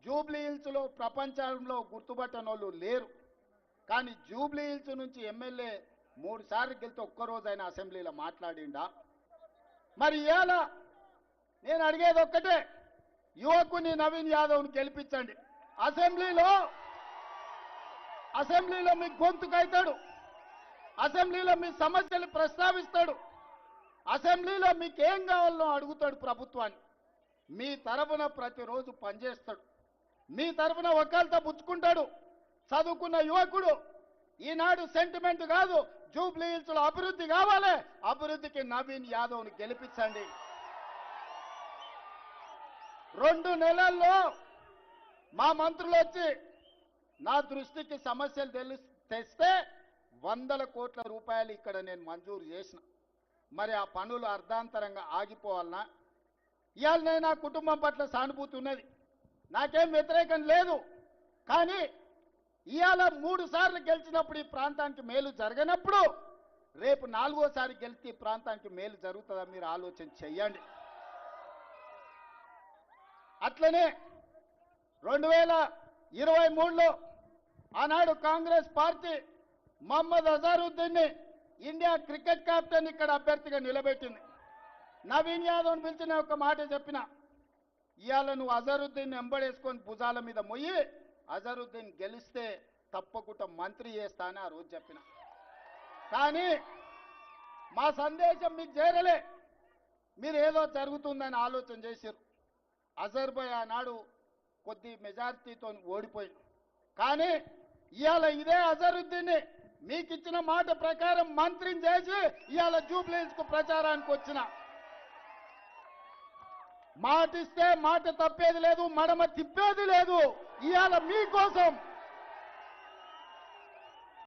Jubilee హిల్స్లో ప్రపంచంలో గుర్తుపట్టనోళ్ళు లేరు. కానీ జూబ్లీ హిల్స్ నుంచి ఎమ్మెల్యే 3 సార్లు గెలితే ఒక్కరోజైనా అసెంబ్లీలో మాట్లాడిండా? మరి ఇవాళ నేను అడిగేది ఒక్కటే, యువకుని నవీన్ యాదవ్ని గెలిపించండి. అసెంబ్లీలో మీ గొంతుకైతాడు, అసెంబ్లీలో మీ సమస్యలు ప్రస్తావిస్తాడు, అసెంబ్లీలో మీకు ఏం కావాలో అడుగుతాడు ప్రభుత్వాన్ని. మీ తరఫున ప్రతిరోజు పనిచేస్తాడు, మీ తరఫున ఒక్కళ్ళతో పుచ్చుకుంటాడు. చదువుకున్న యువకుడు. ఈనాడు సెంటిమెంట్ కాదు, జూబ్లీ హిల్స్లో అభివృద్ధి కావాలి, అభివృద్ధికి నవీన్ యాదవ్ని గెలిపించండి. 2 నెలల్లో మా మంత్రులు వచ్చి నా దృష్టికి సమస్యలు తెస్తే 100 కోట్ల రూపాయలు ఇక్కడ నేను మంజూరు చేసిన. మరి ఆ పనులు అర్ధాంతరంగా ఆగిపోవాలనా? ఇవాళ నేను నా కుటుంబం పట్ల సానుభూతి ఉన్నది, నాకేం వ్యతిరేకం లేదు. కానీ ఇవాళ 3 సార్లు గెలిచినప్పుడు ఈ ప్రాంతానికి మేలు జరగనప్పుడు రేపు 4వసారి గెలిచి ఈ ప్రాంతానికి మేలు జరుగుతుందా? మీరు ఆలోచన చెయ్యండి. అట్లనే 2023లో ఆనాడు కాంగ్రెస్ పార్టీ మహమ్మద్ అజారుద్దీన్ని ఇండియా క్రికెట్ కెప్టెన్ ఇక్కడ అభ్యర్థిగా నిలబెట్టింది. నవీన్ యాదవ్ని పిలిచిన ఒక మాట చెప్పిన, ఇవాళ నువ్వు అజరుద్దీన్ వెంబడేసుకొని భుజాల మీద మొయ్యి అజరుద్దీన్ గెలిస్తే తప్పకుండా మంత్రి చేస్తా అని ఆ రోజు చెప్పిన. కానీ మా సందేశం మీకు చేరలే, మీరు ఏదో జరుగుతుందని ఆలోచన చేశారు. అజర్బై ఆనాడు కొద్ది మెజారిటీతో ఓడిపోయింది. కానీ ఇవాళ ఇదే అజరుద్దీన్ని మీకు ఇచ్చిన మాట ప్రకారం మంత్రిని చేసి ఇవాళ జూబ్లీ హిల్స్కు ప్రచారానికి వచ్చిన. మాట ఇస్తే మాట తప్పేది లేదు, మడమ తిప్పేది లేదు. ఇవాళ మీకోసం